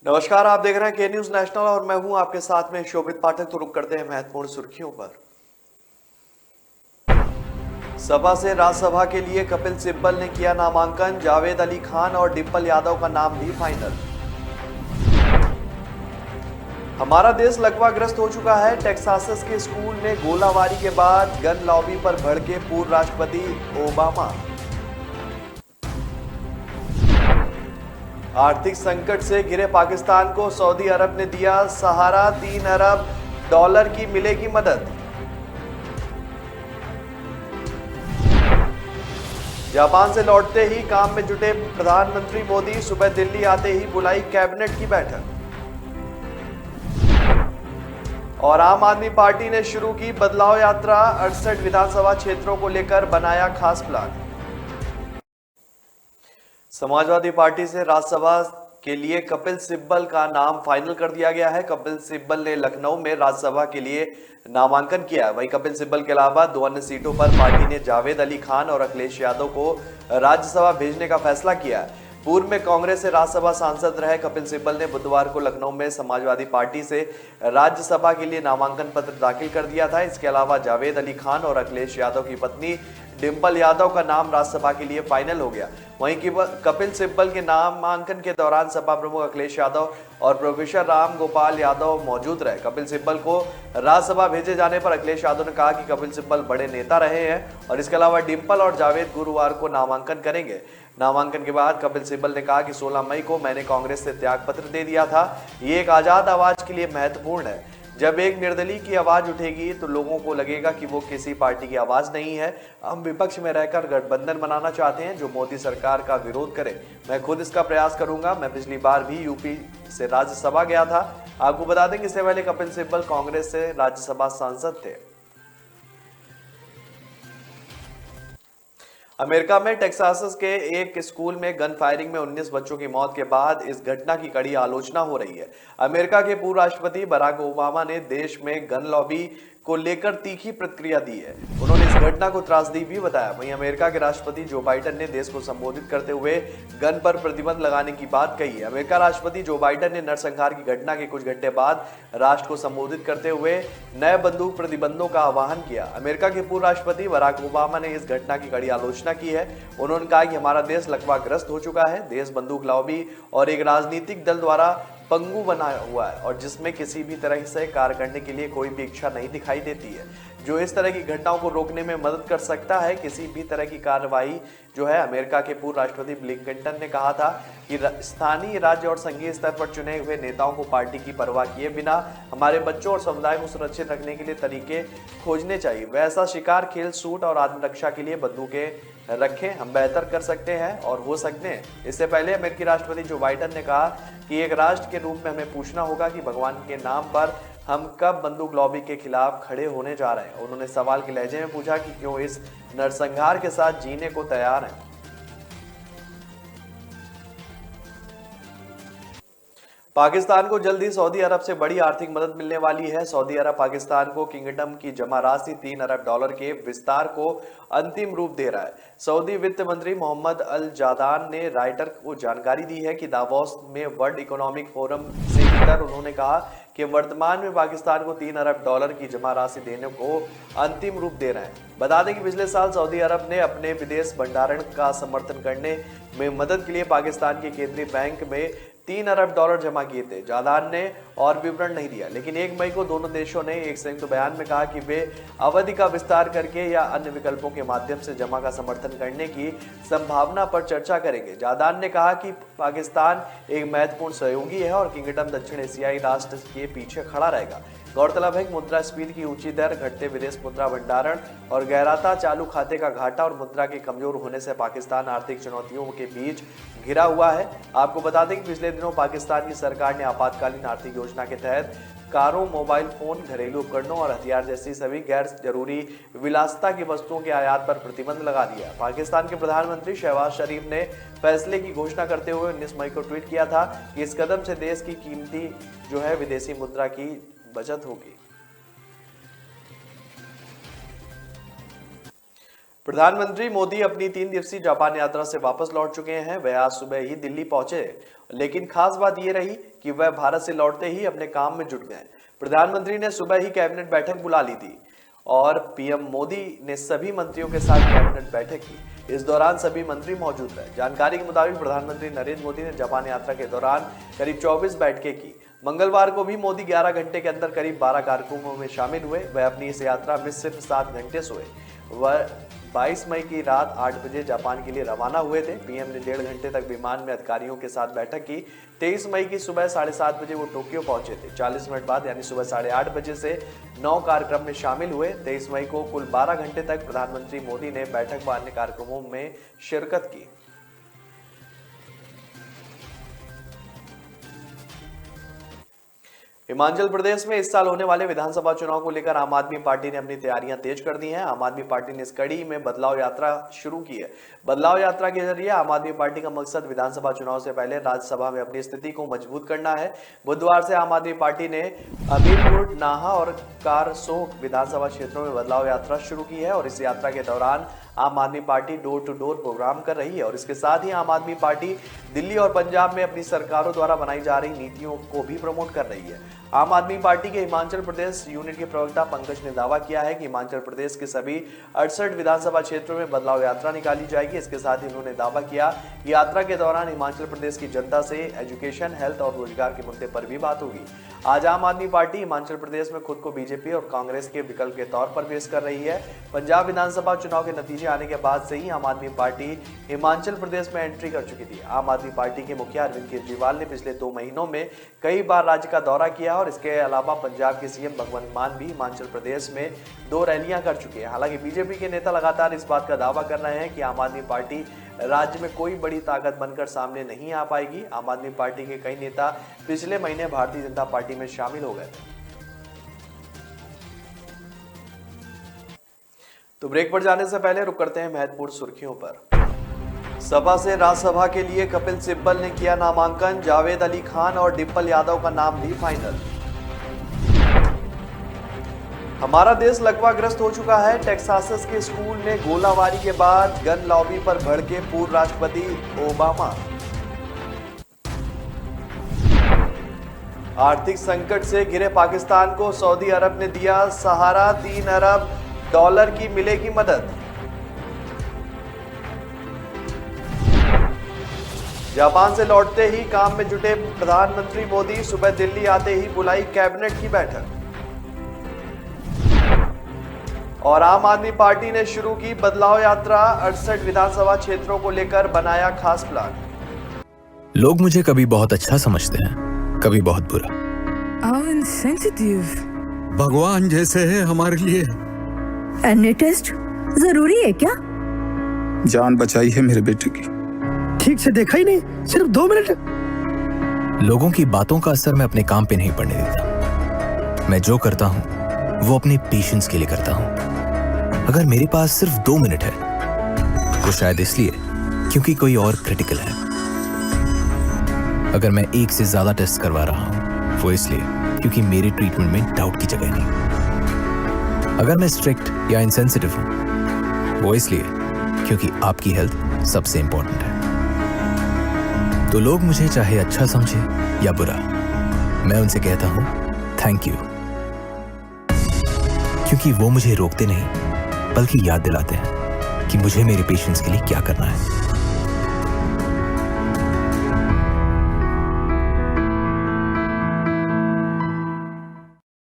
नमस्कार, आप देख रहे हैं के न्यूज नेशनल और मैं हूं आपके साथ में शोभित पाठक। तो रुक करते हैं महत्वपूर्ण सुर्खियों पर। सपा से राज्यसभा के लिए कपिल सिब्बल ने किया नामांकन। जावेद अली खान और डिंपल यादव का नाम भी फाइनल। हमारा देश लकवाग्रस्त हो चुका है। टेक्सास के स्कूल में गोलाबारी के बाद गन लॉबी पर भड़के पूर्व राष्ट्रपति ओबामा। आर्थिक संकट से घिरे पाकिस्तान को सऊदी अरब ने दिया सहारा। 3 अरब डॉलर की मिलेगी मदद। जापान से लौटते ही काम में जुटे प्रधानमंत्री मोदी। सुबह दिल्ली आते ही बुलाई कैबिनेट की बैठक। और आम आदमी पार्टी ने शुरू की बदलाव यात्रा। 68 विधानसभा क्षेत्रों को लेकर बनाया खास प्लान। समाजवादी पार्टी से राज्यसभा के लिए कपिल सिब्बल का नाम फाइनल कर दिया गया है। कपिल सिब्बल ने लखनऊ में राज्यसभा के लिए नामांकन किया है। वहीं कपिल सिब्बल के अलावा 2 अन्य सीटों पर पार्टी ने जावेद अली खान और अखिलेश यादव को राज्यसभा भेजने का फैसला किया है। पूर्व में कांग्रेस से राज्यसभा सांसद रहे कपिल सिब्बल ने बुधवार को लखनऊ में समाजवादी पार्टी से राज्यसभा के लिए नामांकन पत्र दाखिल कर दिया था। इसके अलावा जावेद अली खान और अखिलेश यादव की पत्नी डिंपल यादव का नाम राज्यसभा के लिए फाइनल हो गया। वहीं कपिल सिब्बल के नामांकन के दौरान सपा प्रमुख अखिलेश यादव और प्रोफेसर राम गोपाल यादव मौजूद रहे। कपिल सिब्बल को राज्यसभा भेजे जाने पर अखिलेश यादव ने कहा कि कपिल सिब्बल बड़े नेता रहे हैं और इसके अलावा डिंपल और जावेद गुरुवार को नामांकन करेंगे। नामांकन के बाद कपिल सिब्बल ने कहा कि 16 मई को मैंने कांग्रेस से त्यागपत्र दे दिया था। ये एक आजाद आवाज के लिए महत्वपूर्ण है। जब एक निर्दलीय की आवाज उठेगी तो लोगों को लगेगा कि वो किसी पार्टी की आवाज नहीं है। हम विपक्ष में रहकर गठबंधन बनाना चाहते हैं जो मोदी सरकार का विरोध करे। मैं खुद इसका प्रयास करूंगा। मैं पिछली बार भी यूपी से राज्यसभा गया था। आपको बता दें कि इससे पहले कपिल सिब्बल कांग्रेस से राज्यसभा सांसद थे। अमेरिका में टेक्सास के एक स्कूल में गन फायरिंग में 19 बच्चों की मौत के बाद इस घटना की कड़ी आलोचना हो रही है। अमेरिका के पूर्व राष्ट्रपति बराक ओबामा ने देश में गन लॉबी को लेकर तीखी प्रतिक्रिया दी है। उन्होंने इस घटना को त्रासदी भी बताया। वहीं अमेरिका के राष्ट्रपति जो बाइडेन ने देश को संबोधित करते हुए गन पर प्रतिबंध लगाने की बात कही है। अमेरिका राष्ट्रपति जो बाइडेन ने नरसंहार की घटना के कुछ घंटे बाद राष्ट्र को संबोधित करते हुए नए बंदूक प्रतिबंधों का आह्वान किया। अमेरिका के पूर्व राष्ट्रपति बराक ओबामा ने इस घटना की कड़ी आलोचना की है। उन्होंने कहा कि हमारा देश लकवाग्रस्त हो चुका है। देश बंदूक लॉबी और एक राजनीतिक दल द्वारा पंगु बना हुआ है और जिसमें किसी भी तरह से कार्य करने के लिए कोई भी इच्छा नहीं दिखाई देती है जो इस तरह की घटनाओं को रोकने में मदद कर सकता है। किसी भी तरह की कार्रवाई जो है, अमेरिका के पूर्व राष्ट्रपति बिल क्लिंटन ने कहा था कि स्थानीय, राज्य और संघीय स्तर पर चुने हुए नेताओं को पार्टी की परवाह किए बिना हमारे बच्चों और समुदाय को सुरक्षित रखने के लिए तरीके खोजने चाहिए। वैसा शिकार, खेल, सूट और आत्मरक्षा के लिए बंदूकें रखें। हम बेहतर कर सकते हैं और हो सकते हैं। इससे पहले अमेरिकी राष्ट्रपति जो बाइडेन ने कहा कि एक राष्ट्र के रूप में हमें पूछना होगा कि भगवान के नाम पर हम कब बंदूक लॉबी के खिलाफ खड़े होने जा रहे हैं। उन्होंने सवाल के लहजे में पूछा कि क्यों इस नरसंहार के साथ जीने को तैयार हैं। पाकिस्तान को जल्द ही सऊदी अरब से बड़ी आर्थिक मदद मिलने वाली है। सऊदी अरब पाकिस्तान को किंगडम की जमा राशि 3 अरब डॉलर के विस्तार को अंतिम रूप दे रहा है। सऊदी वित्त मंत्री मोहम्मद अल जादान ने राइटर को जानकारी दी है कि दावोस में वर्ल्ड इकोनॉमिक फोरम से मिलकर उन्होंने कहा कि वर्तमान में पाकिस्तान को 3 अरब डॉलर की जमा राशि देने को अंतिम रूप दे रहे हैं। बता दें कि पिछले साल सऊदी अरब ने अपने विदेश भंडारण का समर्थन करने में मदद के लिए पाकिस्तान के केंद्रीय बैंक में 3 अरब डॉलर जमा किए थे। जादान ने और विवरण नहीं दिया, लेकिन 1 मई को दोनों देशों ने एक संयुक्त बयान में कहा कि वे अवधि का विस्तार करके या अन्य विकल्पों के माध्यम से जमा का समर्थन करने की संभावना पर चर्चा करेंगे। जादान ने कहा कि पाकिस्तान एक महत्वपूर्ण सहयोगी है और किंगडम दक्षिण एशियाई राष्ट्र के पीछे खड़ा रहेगा। गौरतलब है कि मुद्रास्फीति की ऊंची दर, घटते विदेश मुद्रा भंडारण और गहराता चालू खाते का घाटा और मुद्रा के कमजोर होने से पाकिस्तान आर्थिक चुनौतियों के बीच घिरा हुआ है। आपको बता दें कि पिछले दिनों पाकिस्तान की सरकार ने आपातकालीन आर्थिक योजना के तहत कारों, मोबाइल फोन, घरेलू उपकरणों और हथियार जैसी सभी गैर जरूरी विलासिता की वस्तुओं के आयात पर प्रतिबंध लगा दिया। पाकिस्तान के प्रधानमंत्री शहबाज शरीफ ने फैसले की घोषणा करते हुए 19 मई को ट्वीट किया था कि इस कदम से देश की कीमती जो है विदेशी मुद्रा की बचत होगी। प्रधानमंत्री मोदी अपनी 3 दिवसीय जापान यात्रा से वापस लौट चुके हैं। वह आज सुबह ही दिल्ली पहुंचे, लेकिन खास बात यह रही कि वह भारत से लौटते ही अपने काम में जुट गए। प्रधानमंत्री ने सुबह ही कैबिनेट बैठक बुला ली थी और पीएम मोदी ने सभी मंत्रियों के साथ कैबिनेट बैठक की। इस दौरान सभी मंत्री मौजूद रहे। जानकारी के मुताबिक प्रधानमंत्री नरेंद्र मोदी ने जापान यात्रा के दौरान करीब 24 बैठकें की। मंगलवार को भी मोदी 11 घंटे के अंदर करीब 12 कार्यक्रमों में शामिल हुए। वह अपनी इस यात्रा में सिर्फ 7 घंटे सोए। वह 22 मई की रात 8 बजे जापान के लिए रवाना हुए थे। पीएम ने 1.5 घंटे तक विमान में अधिकारियों के साथ बैठक की। 23 मई की सुबह 7:30 बजे वो टोक्यो पहुंचे थे। 40 मिनट बाद यानी सुबह 8:30 बजे से 9 कार्यक्रम में शामिल हुए। 23 मई को कुल 12 घंटे तक प्रधानमंत्री मोदी ने बैठक व अन्य कार्यक्रमों में शिरकत की। हिमाचल प्रदेश में इस साल होने वाले विधानसभा चुनाव को लेकर आम आदमी पार्टी ने अपनी तैयारियां तेज कर दी हैं। आम आदमी पार्टी ने इस कड़ी में बदलाव यात्रा शुरू की है। बदलाव यात्रा के जरिए आम आदमी पार्टी का मकसद विधानसभा चुनाव से पहले राज्यसभा में अपनी स्थिति को मजबूत करना है। बुधवार से आम आदमी पार्टी ने हमीरपुर, नाहा और कारसोग विधानसभा क्षेत्रों में बदलाव यात्रा शुरू की है और इस यात्रा के दौरान Aam Aadmi Party door to door program कर रही है और इसके साथ ही आम आदमी पार्टी दिल्ली और पंजाब में अपनी सरकारों द्वारा बनाई जा रही नीतियों को भी प्रमोट कर रही है। आम आदमी पार्टी के हिमाचल प्रदेश यूनिट के प्रवक्ता पंकज ने दावा किया है कि हिमाचल प्रदेश के सभी 68 विधानसभा क्षेत्रों में बदलाव यात्रा निकाली जाएगी। इसके साथ ही उन्होंने दावा किया कि यात्रा के दौरान हिमाचल प्रदेश की जनता से एजुकेशन, हेल्थ और रोजगार के मुद्दे पर भी बात होगी। आज आम आदमी पार्टी हिमाचल प्रदेश में खुद को बीजेपी और कांग्रेस के विकल्प के तौर पर पेश कर रही है। पंजाब विधानसभा चुनाव के नतीजे आने के बाद से ही आम आदमी पार्टी हिमाचल प्रदेश में एंट्री कर चुकी थी। आम आदमी पार्टी के मुखिया अरविंद केजरीवाल ने पिछले 2 महीनों में कई बार राज्य का दौरा किया और इसके अलावा पंजाब के सीएम भगवंत मान भी हिमाचल प्रदेश में 2 रैलियां कर चुके हैं। हालांकि बीजेपी के नेता लगातार इस बात का दावा कर रहे हैं कि आम आदमी पार्टी राज्य में कोई बड़ी ताकत बनकर सामने नहीं आ पाएगी। आम आदमी पार्टी के कई नेता पिछले महीने भारतीय जनता पार्टी में शामिल हो गए थे। तो ब्रेक पर जाने से पहले रुक करते हैं महत्वपूर्ण सुर्खियों पर। सपा से राज्यसभा के लिए कपिल सिब्बल ने किया नामांकन। जावेद अली खान और डिम्पल यादव का नाम भी फाइनल। हमारा देश लकवाग्रस्त हो चुका है। टेक्सास के स्कूल में गोलाबारी के बाद गन लॉबी पर भड़के पूर्व राष्ट्रपति ओबामा। आर्थिक संकट से घिरे पाकिस्तान को सऊदी अरब ने दिया सहारा। $3 अरब की मिलेगी मदद। जापान से लौटते ही काम में जुटे प्रधानमंत्री मोदी। सुबह दिल्ली आते ही बुलाई कैबिनेट की बैठक। और आम आदमी पार्टी ने शुरू की बदलाव यात्रा। 68 विधानसभा क्षेत्रों को लेकर बनाया खास प्लान। लोग मुझे कभी बहुत अच्छा समझते हैं, कभी बहुत बुरा। इनसेंसिटिव। भगवान जैसे है हमारे लिए। एनी टेस्ट जरूरी है क्या? जान बचाई है मेरे बेटे की। ठीक से देखा ही नहीं, सिर्फ 2 मिनट। लोगों की बातों का असर मैं अपने काम पे नहीं पड़ने देता। मैं जो करता हूं वो अपने पेशेंस के लिए करता हूं। अगर मेरे पास सिर्फ 2 मिनट है तो शायद इसलिए क्योंकि कोई और क्रिटिकल है। अगर मैं 1 से ज्यादा टेस्ट करवा रहा हूं वो इसलिए क्योंकि मेरे ट्रीटमेंट में डाउट की जगह नहीं। अगर मैं स्ट्रिक्ट या इनसेंसिटिव हूं वो इसलिए क्योंकि आपकी हेल्थ सबसे इंपॉर्टेंट है। तो लोग मुझे चाहे अच्छा समझे या बुरा, मैं उनसे कहता हूं थैंक यू, क्योंकि वो मुझे रोकते नहीं बल्कि याद दिलाते हैं कि मुझे मेरे पेशेंट्स के लिए क्या करना है।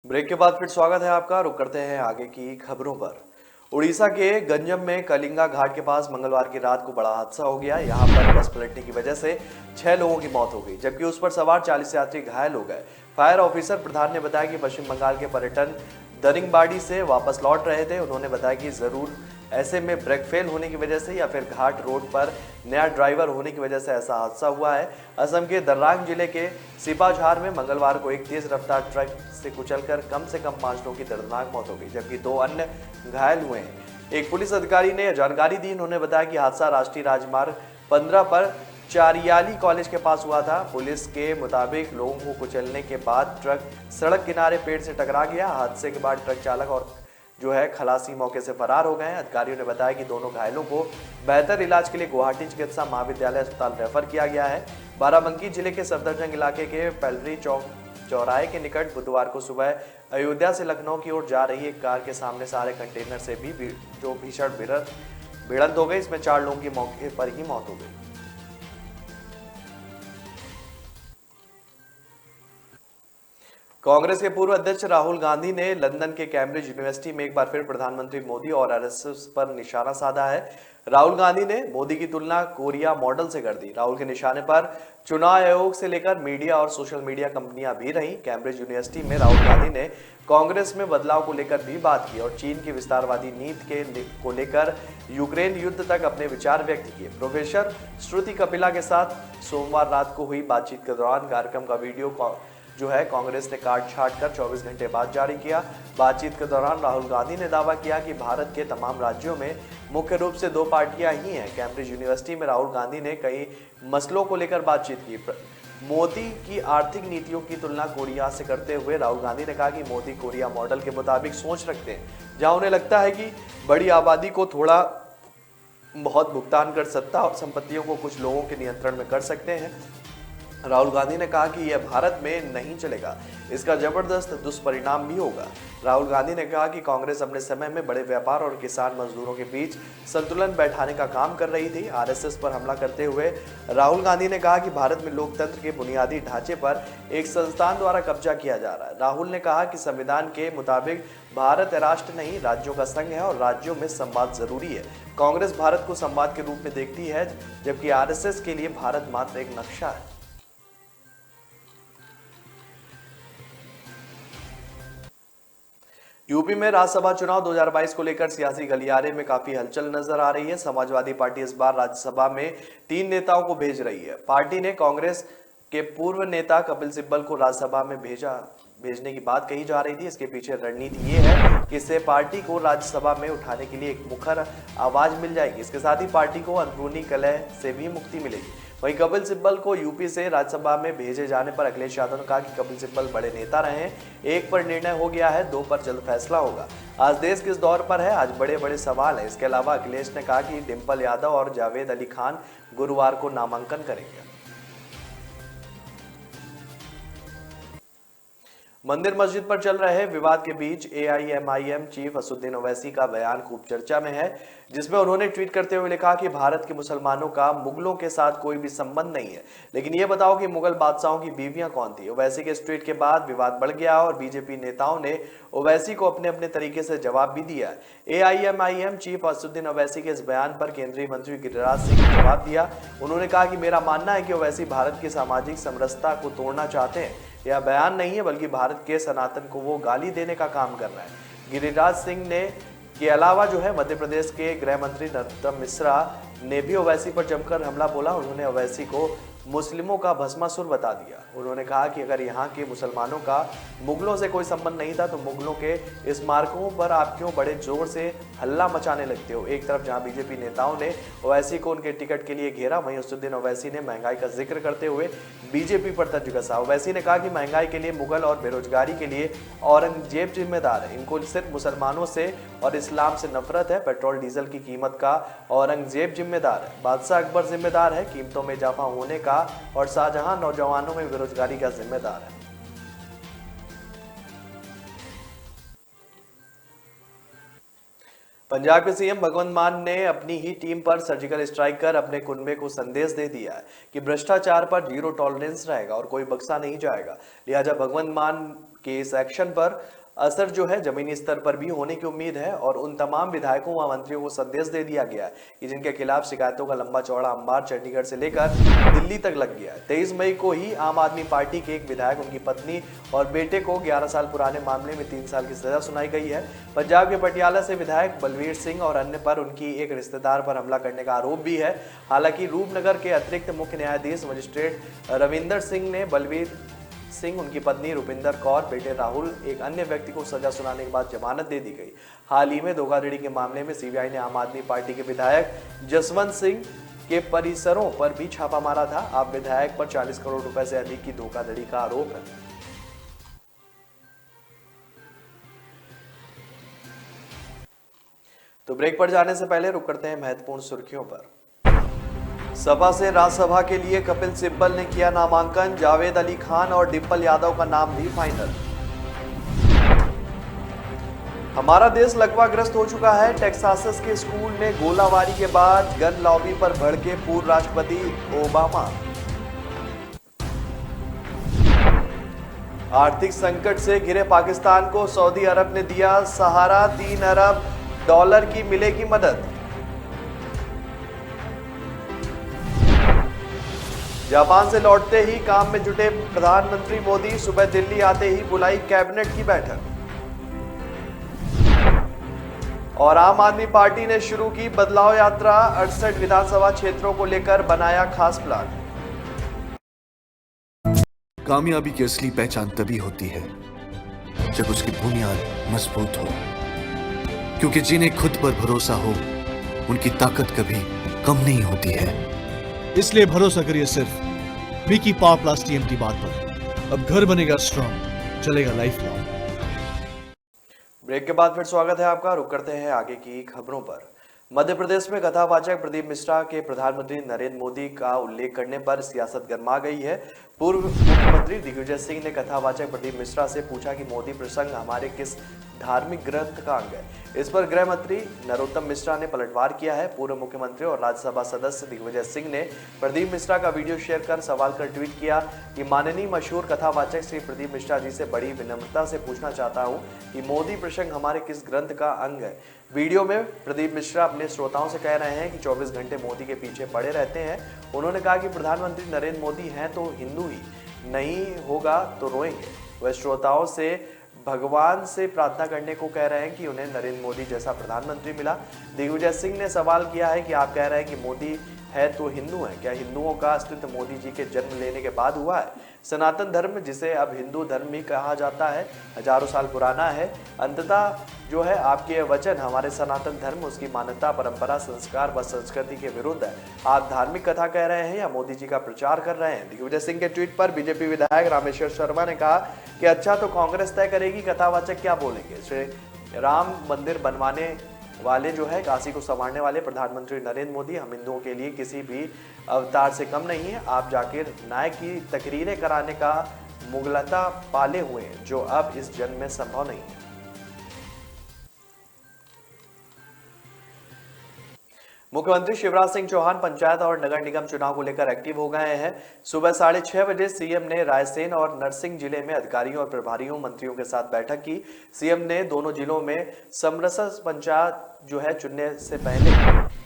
ब्रेक के बाद फिर स्वागत है आपका। रुक करते हैं आगे की खबरों पर। उड़ीसा के गंजम में कलिंगा घाट के पास मंगलवार की रात को बड़ा हादसा हो गया। यहां पर बस पलटने की वजह से 6 लोगों की मौत हो गई, जबकि उस पर सवार 40 यात्री घायल हो गए। फायर ऑफिसर प्रधान ने बताया कि पश्चिम बंगाल के पर्यटन दरिंगबाड़ी से वापस लौट रहे थे। उन्होंने बताया कि जरूर ऐसे में ब्रेक फेल होने की वजह से या फिर घाट रोड पर नया ड्राइवर होने की वजह से ऐसा हादसा हुआ है। असम के दर्रांग जिले के सिपाझार में मंगलवार को एक तेज रफ्तार ट्रक से कुचलकर कम से कम 5 लोगों की दर्दनाक मौत हो गई, जबकि 2 अन्य घायल हुए हैं। एक पुलिस अधिकारी ने जानकारी दी। उन्होंने बताया कि हादसा राष्ट्रीय राजमार्ग 15 पर चारियाली कॉलेज के पास हुआ था। पुलिस के मुताबिक लोगों को कुचलने के बाद ट्रक सड़क किनारे पेड़ से टकरा गया। हादसे के बाद ट्रक चालक और जो है खलासी मौके से फरार हो गए हैं। अधिकारियों ने बताया कि दोनों घायलों को बेहतर इलाज के लिए गुवाहाटी चिकित्सा महाविद्यालय अस्पताल रेफर किया गया है। बाराबंकी जिले के सफदरजंग इलाके के पैलरी चौराहे के निकट बुधवार को सुबह अयोध्या से लखनऊ की ओर जा रही एक कार के सामने से आ रहे कंटेनर से भी जो भीषण भिड़ंत हो गई। इसमें 4 लोगों की मौके पर ही मौत हो गई। कांग्रेस के पूर्व अध्यक्ष राहुल गांधी ने लंदन के कैम्ब्रिज यूनिवर्सिटी में एक बार फिर प्रधानमंत्री मोदी और आरएसएस पर निशाना साधा है। राहुल गांधी ने मोदी की तुलना कोरिया मॉडल से कर दी। राहुल के निशाने पर चुनाव आयोग से लेकर मीडिया और सोशल मीडिया कंपनियां भी रहीं। कैम्ब्रिज यूनिवर्सिटी में राहुल गांधी ने कांग्रेस में बदलाव को लेकर भी बात की और चीन की विस्तारवादी नीति को लेकर यूक्रेन युद्ध तक अपने विचार व्यक्त किए। प्रोफेसर श्रुति कपिला के साथ सोमवार रात को हुई बातचीत के दौरान कार्यक्रम का वीडियो जो है कांग्रेस ने काट छाट कर 24 घंटे बाद जारी किया। बातचीत के दौरान राहुल गांधी ने दावा किया कि भारत के तमाम राज्यों में मुख्य रूप से 2 पार्टियां ही हैं। कैम्ब्रिज यूनिवर्सिटी में राहुल गांधी ने कई मसलों को लेकर बातचीत की। मोदी की आर्थिक नीतियों की तुलना कोरिया से करते हुए राहुल गांधी ने कहा कि मोदी कोरिया मॉडल के मुताबिक सोच रखते हैं, जहां उन्हें लगता है कि बड़ी आबादी को थोड़ा बहुत भुगतान कर सत्ता और संपत्तियों को कुछ लोगों के नियंत्रण में कर सकते हैं। राहुल गांधी ने कहा कि यह भारत में नहीं चलेगा, इसका जबरदस्त दुष्परिणाम भी होगा। राहुल गांधी ने कहा कि कांग्रेस अपने समय में बड़े व्यापार और किसान मजदूरों के बीच संतुलन बैठाने का काम कर रही थी। आरएसएस पर हमला करते हुए राहुल गांधी ने कहा कि भारत में लोकतंत्र के बुनियादी ढांचे पर एक संस्थान द्वारा कब्जा किया जा रहा है। राहुल ने कहा कि संविधान के मुताबिक भारत राष्ट्र नहीं राज्यों का संघ है और राज्यों में संवाद जरूरी है। कांग्रेस भारत को संवाद के रूप में देखती है, जबकि आरएसएस के लिए भारत मात्र एक नक्शा है। यूपी में राज्यसभा चुनाव 2022 को लेकर सियासी गलियारे में काफी हलचल नजर आ रही है। समाजवादी पार्टी इस बार राज्यसभा में 3 नेताओं को भेज रही है। पार्टी ने कांग्रेस के पूर्व नेता कपिल सिब्बल को राज्यसभा में भेजने की बात कही जा रही थी। इसके पीछे रणनीति ये है कि इससे पार्टी को राज्यसभा में उठाने के लिए एक मुखर आवाज मिल जाएगी। इसके साथ ही पार्टी को अंदरूनी कलह से भी मुक्ति मिलेगी। वहीं कपिल सिब्बल को यूपी से राज्यसभा में भेजे जाने पर अखिलेश यादव ने कहा कि कपिल सिब्बल बड़े नेता रहे हैं, 1 पर निर्णय हो गया है, 2 पर जल्द फैसला होगा। आज देश किस दौर पर है, आज बड़े बड़े सवाल हैं। इसके अलावा अखिलेश ने कहा कि डिंपल यादव और जावेद अली खान गुरुवार को नामांकन करेंगे। मंदिर मस्जिद पर चल रहे विवाद के बीच एआईएमआईएम चीफ असदुद्दीन ओवैसी का बयान खूब चर्चा में है, जिसमें उन्होंने ट्वीट करते हुए लिखा कि भारत के मुसलमानों का मुगलों के साथ कोई भी संबंध नहीं है, लेकिन ये बताओ कि मुगल बादशाहों की बीवियां कौन थी। ओवैसी के इस ट्वीट के बाद विवाद बढ़ गया और बीजेपी नेताओं ने ओवैसी को अपने अपने तरीके से जवाब भी दिया। एआईएमआईएम चीफ असदुद्दीन ओवैसी के इस बयान पर केंद्रीय मंत्री गिरिराज सिंह ने जवाब दिया। उन्होंने कहा कि मेरा मानना है कि ओवैसी भारत की सामाजिक समरसता को तोड़ना चाहते हैं। यह बयान नहीं है, बल्कि भारत के सनातन को वो गाली देने का काम कर रहा है। गिरिराज सिंह ने के अलावा जो है मध्य प्रदेश के गृह मंत्री नरोत्तम मिश्रा ने भी ओवैसी पर जमकर हमला बोला। उन्होंने ओवैसी को मुस्लिमों का भस्मासुर बता दिया। उन्होंने कहा कि अगर यहाँ के मुसलमानों का मुगलों से कोई संबंध नहीं था तो मुगलों के स्मारकों पर आप क्यों बड़े जोर से हल्ला मचाने लगते हो। एक तरफ जहाँ बीजेपी नेताओं ने ओवैसी को उनके टिकट के लिए घेरा, वहीं असदुद्दीन ओवैसी ने महंगाई का जिक्र करते हुए बीजेपी पर तंज कसा। ओवैसी ने कहा कि महंगाई के लिए मुगल और बेरोजगारी के लिए औरंगजेब जिम्मेदार है। इनको सिर्फ मुसलमानों से और इस्लाम से नफरत है। पेट्रोल डीजल की कीमत का औरंगजेब जिम्मेदार है, बादशाह अकबर जिम्मेदार है, कीमतों में इजाफा होने का, और शाहजहां नौजवानों में बेरोजगारी का जिम्मेदार है। पंजाब के सीएम भगवंत मान ने अपनी ही टीम पर सर्जिकल स्ट्राइक कर अपने कुनबे को संदेश दे दिया है कि भ्रष्टाचार पर 0 टॉलरेंस रहेगा और कोई बख्शा नहीं जाएगा। लिहाजा भगवंत मान के इस एक्शन पर असर जो है जमीनी स्तर पर भी होने की उम्मीद है और उन तमाम विधायकों व मंत्रियों को संदेश दे दिया गया है कि जिनके खिलाफ शिकायतों का लंबा चौड़ा अंबार चंडीगढ़ से लेकर दिल्ली तक लग गया है। 23 मई को ही आम आदमी पार्टी के एक विधायक, उनकी पत्नी और बेटे को 11 साल पुराने मामले में 3 साल की सजा सुनाई गई है। पंजाब के पटियाला से विधायक बलवीर सिंह और अन्य पर उनकी एक रिश्तेदार पर हमला करने का आरोप भी है। हालांकि रूपनगर के अतिरिक्त मुख्य न्यायाधीश मजिस्ट्रेट रविंदर सिंह ने बलवीर सिंह, उनकी पत्नी रुपिंदर कौर, बेटे राहुल, एक अन्य व्यक्ति को सजा सुनाने के बाद जमानत दे दी गई। हाल ही में धोखाधड़ी के मामले में सीबीआई ने आम आदमी पार्टी के विधायक जसवंत सिंह के परिसरों पर भी छापा मारा था। अब विधायक पर 40 करोड़ रुपए से अधिक की धोखाधड़ी का आरोप है। तो ब्रेक पर जाने से पहले रुक करते हैं महत्वपूर्ण सुर्खियों पर। सपा से राज्यसभा के लिए कपिल सिब्बल ने किया नामांकन, जावेद अली खान और डिंपल यादव का नाम भी फाइनल। हमारा देश लकवाग्रस्त हो चुका है, टेक्सास के स्कूल में गोलाबारी के बाद गन लॉबी पर भड़के पूर्व राष्ट्रपति ओबामा। आर्थिक संकट से घिरे पाकिस्तान को सऊदी अरब ने दिया सहारा, $3 अरब की मिलेगी मदद। जापान से लौटते ही काम में जुटे प्रधानमंत्री मोदी, सुबह दिल्ली आते ही बुलाई कैबिनेट की बैठक। और आम आदमी पार्टी ने शुरू की बदलाव यात्रा, 68 विधानसभा क्षेत्रों को लेकर बनाया खास प्लान। कामयाबी की असली पहचान तभी होती है जब उसकी बुनियाद मजबूत हो, क्योंकि जिन्हें खुद पर भरोसा हो उनकी ताकत कभी कम नहीं होती है। इसलिए भरोसा करिए सिर्फ विकी पावर प्लस टीएमटी बात पर। अब घर बनेगा स्ट्रॉन्ग, चलेगा लाइफ लॉन्ग। ब्रेक के बाद फिर स्वागत है आपका। रुक करते हैं आगे की खबरों पर। मध्य प्रदेश में कथावाचक प्रदीप मिश्रा के प्रधानमंत्री नरेंद्र मोदी का उल्लेख करने पर सियासत गर्मा गई है। पूर्व मुख्यमंत्री दिग्विजय सिंह ने कथावाचक प्रदीप मिश्रा से पूछा कि मोदी प्रसंग हमारे किस धार्मिक ग्रंथ का अंग है। इस पर गृह मंत्री नरोत्तम मिश्रा ने पलटवार किया है। पूर्व मुख्यमंत्री और राज्यसभा सदस्य दिग्विजय सिंह ने प्रदीप मिश्रा का वीडियो शेयर कर सवाल कर ट्वीट किया कि माननीय मशहूर कथावाचक श्री प्रदीप मिश्रा जी से बड़ी विनम्रता से पूछना चाहता हूं कि मोदी प्रसंग हमारे किस ग्रंथ का अंग है। वीडियो में प्रदीप मिश्रा अपने श्रोताओं से कह रहे हैं कि 24 घंटे मोदी के पीछे पड़े रहते हैं। उन्होंने कहा कि प्रधानमंत्री नरेंद्र मोदी हैं तो हिंदू ही, नहीं होगा तो रोएंगे। वह श्रोताओं से भगवान से प्रार्थना करने को कह रहे हैं कि उन्हें नरेंद्र मोदी जैसा प्रधानमंत्री मिला। दिग्विजय सिंह ने सवाल किया है कि आप कह रहे हैं कि मोदी है तो हिंदू है, क्या हिंदुओं का अस्तित्व मोदी जी के जन्म लेने के बाद हुआ है? सनातन धर्म, जिसे अब हिंदू धर्म भी कहा जाता है, हजारों साल पुराना है। अंततः जो है आपके वचन हमारे सनातन धर्म, उसकी मान्यता, परंपरा, संस्कार व संस्कृति के विरुद्ध है। आप धार्मिक कथा कह रहे हैं या मोदी जी का प्रचार कर रहे हैं? दिग्विजय सिंह के ट्वीट पर बीजेपी विधायक रामेश्वर शर्मा ने कहा कि अच्छा तो कांग्रेस तय करेगी, कथावाचक क्या बोलेंगे। श्री राम मंदिर बनवाने वाले जो है, काशी को संवारने वाले प्रधानमंत्री नरेंद्र मोदी हम हिंदुओं के लिए किसी भी अवतार से कम नहीं है। आप जाकिर नायक की तकरीरें कराने का मुगलता पाले हुए हैं, जो अब इस जन्म में संभव नहीं है। मुख्यमंत्री शिवराज सिंह चौहान पंचायत और नगर निगम चुनाव को लेकर एक्टिव हो गए हैं। सुबह 6:30 बजे सीएम ने रायसेन और नरसिंह जिले में अधिकारियों और प्रभारियों मंत्रियों के साथ बैठक की। सीएम ने दोनों जिलों में समरसा पंचायत जो है चुनने से पहले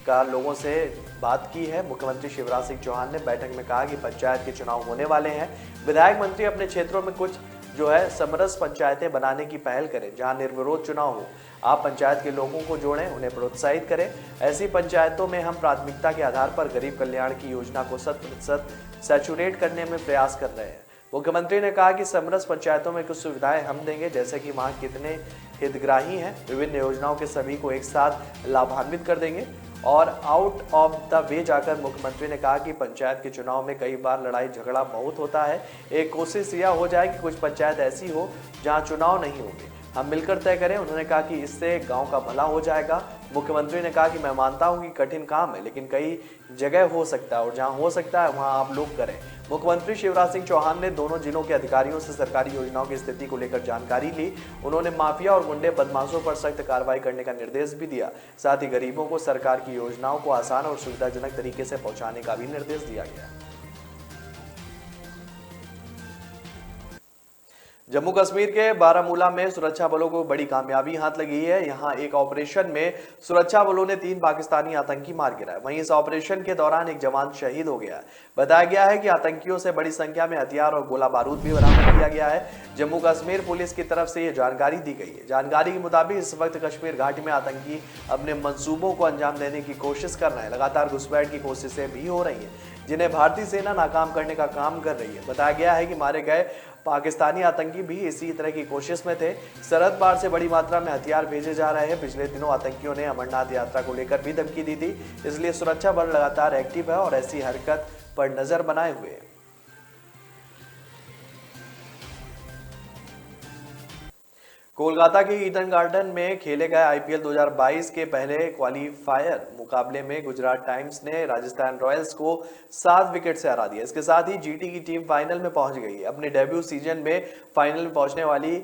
का लोगों से बात की है। मुख्यमंत्री शिवराज सिंह चौहान ने बैठक में कहा कि पंचायत के चुनाव होने वाले हैं। विधायक मंत्री अपने क्षेत्रों में कुछ जो है समरस पंचायतें बनाने की पहल करें जहां निर्विरोध चुनाव हो। आप पंचायत के लोगों को जोड़ें, उन्हें प्रोत्साहित करें। ऐसी पंचायतों में हम प्राथमिकता के आधार पर गरीब कल्याण की योजना को 100% सैचुरेट करने में प्रयास कर रहे हैं। मुख्यमंत्री ने कहा कि समरस पंचायतों में कुछ सुविधाएं हम देंगे, जैसे कि वहां कितने हितग्राही हैं, विभिन्न योजनाओं के सभी को एक साथ लाभान्वित कर देंगे। और आउट ऑफ द वे जाकर मुख्यमंत्री ने कहा कि पंचायत के चुनाव में कई बार लड़ाई झगड़ा बहुत होता है। एक कोशिश यह हो जाए कि कुछ पंचायत ऐसी हो जहां चुनाव नहीं होंगे, हम मिलकर तय करें। उन्होंने कहा कि इससे गांव का भला हो जाएगा। मुख्यमंत्री ने कहा कि मैं मानता हूं कि कठिन काम है, लेकिन कई जगह हो सकता है और जहां हो सकता है वहां आप लोग करें। मुख्यमंत्री शिवराज सिंह चौहान ने दोनों जिलों के अधिकारियों से सरकारी योजनाओं की स्थिति को लेकर जानकारी ली। उन्होंने माफिया और गुंडे बदमाशों पर सख्त कार्रवाई करने का निर्देश भी दिया। साथ ही गरीबों को सरकार की योजनाओं को आसान और सुविधाजनक तरीके से पहुंचाने का भी निर्देश दिया गया। जम्मू कश्मीर के बारामूला में सुरक्षा बलों को बड़ी कामयाबी हाथ लगी है। यहां एक ऑपरेशन में सुरक्षा बलों ने 3 पाकिस्तानी आतंकी मार गिराए। वहीं इस ऑपरेशन के दौरान एक जवान शहीद हो गया। बताया गया है कि आतंकियों से बड़ी संख्या में हथियार और गोला बारूद भी बरामद किया गया है। जम्मू कश्मीर पुलिस की तरफ से यह जानकारी दी गई है। जानकारी के मुताबिक इस वक्त कश्मीर घाटी में आतंकी अपने मंसूबों को अंजाम देने की कोशिश कर रहे हैं। लगातार घुसपैठ की कोशिशें भी हो रही हैं, जिन्हें भारतीय सेना नाकाम करने का काम कर रही है। बताया गया है कि मारे गए पाकिस्तानी आतंकी भी इसी तरह की कोशिश में थे। सरहद पार से बड़ी मात्रा में हथियार भेजे जा रहे हैं। पिछले दिनों आतंकियों ने अमरनाथ यात्रा को लेकर भी धमकी दी थी, इसलिए सुरक्षा बल लगातार एक्टिव है और ऐसी हरकत पर नजर बनाए हुए है। कोलकाता के ईडन गार्डन में खेले गए आईपीएल 2022 के पहले क्वालीफायर मुकाबले में गुजरात टाइम्स ने राजस्थान रॉयल्स को 7 विकेट से हरा दिया। इसके साथ ही जीटी की टीम फाइनल में पहुंच गई। अपने डेब्यू सीजन में फाइनल में पहुंचने वाली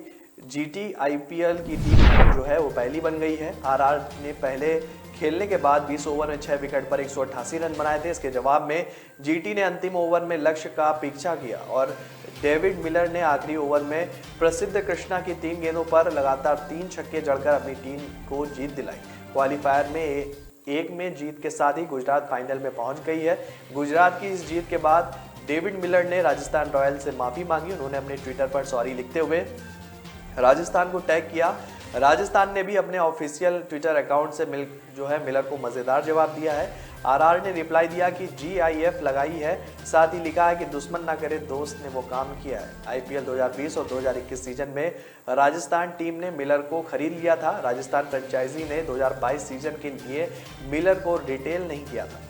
जीटी आईपीएल की टीम जो है वो पहली बन गई है। आरआर ने पहले खेलने के बाद 20 ओवर में 6 विकेट पर 188 रन बनाए थे। इसके जवाब में जीटी ने अंतिम ओवर में लक्ष्य का पीछा किया और डेविड मिलर ने आखिरी ओवर में प्रसिद्ध कृष्णा की 3 गेंदों पर लगातार 3 छक्के जड़कर अपनी टीम को जीत दिलाई। क्वालीफायर में एक में जीत के साथ ही गुजरात फाइनल में पहुंच गई है। गुजरात की इस जीत के बाद डेविड मिलर ने राजस्थान रॉयल्स से माफी मांगी। उन्होंने अपने ट्विटर पर सॉरी लिखते हुए राजस्थान को टैग किया। राजस्थान ने भी अपने ऑफिशियल ट्विटर अकाउंट से मिलर को मजेदार जवाब दिया है। आरआर ने रिप्लाई दिया कि GIF लगाई है, साथ ही लिखा है कि दुश्मन ना करे दोस्त ने वो काम किया है। आईपीएल 2020 और 2021 सीजन में राजस्थान टीम ने मिलर को खरीद लिया था। राजस्थान फ्रेंचाइजी ने 2022 सीजन के लिए मिलर को रिटेल नहीं किया था।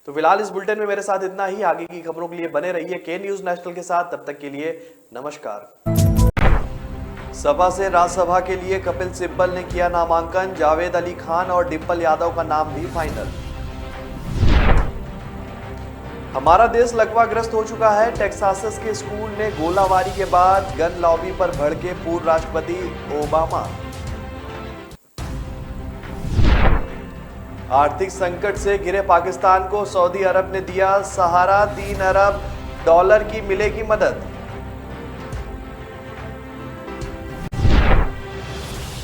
तो फिलहाल इस बुलेटिन में मेरे साथ इतना ही। आगे की खबरों के लिए बने रहिए के न्यूज नेशनल के साथ। तब तक के लिए नमस्कार। सपा से राज्यसभा के लिए कपिल सिब्बल ने किया नामांकन। जावेद अली खान और डिंपल यादव का नाम भी फाइनल। हमारा देश लकवाग्रस्त हो चुका है। टेक्सास के स्कूल में गोलाबारी के बाद गन लॉबी पर भड़के पूर्व राष्ट्रपति ओबामा। आर्थिक संकट से घिरे पाकिस्तान को सऊदी अरब ने दिया सहारा। $3 अरब की मिलेगी मदद।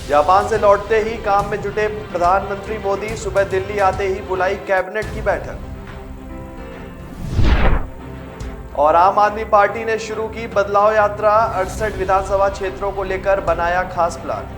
जापान से लौटते ही काम में जुटे प्रधानमंत्री मोदी। सुबह दिल्ली आते ही बुलाई कैबिनेट की बैठक। और आम आदमी पार्टी ने शुरू की बदलाव यात्रा। 68 विधानसभा क्षेत्रों को लेकर बनाया खास प्लान।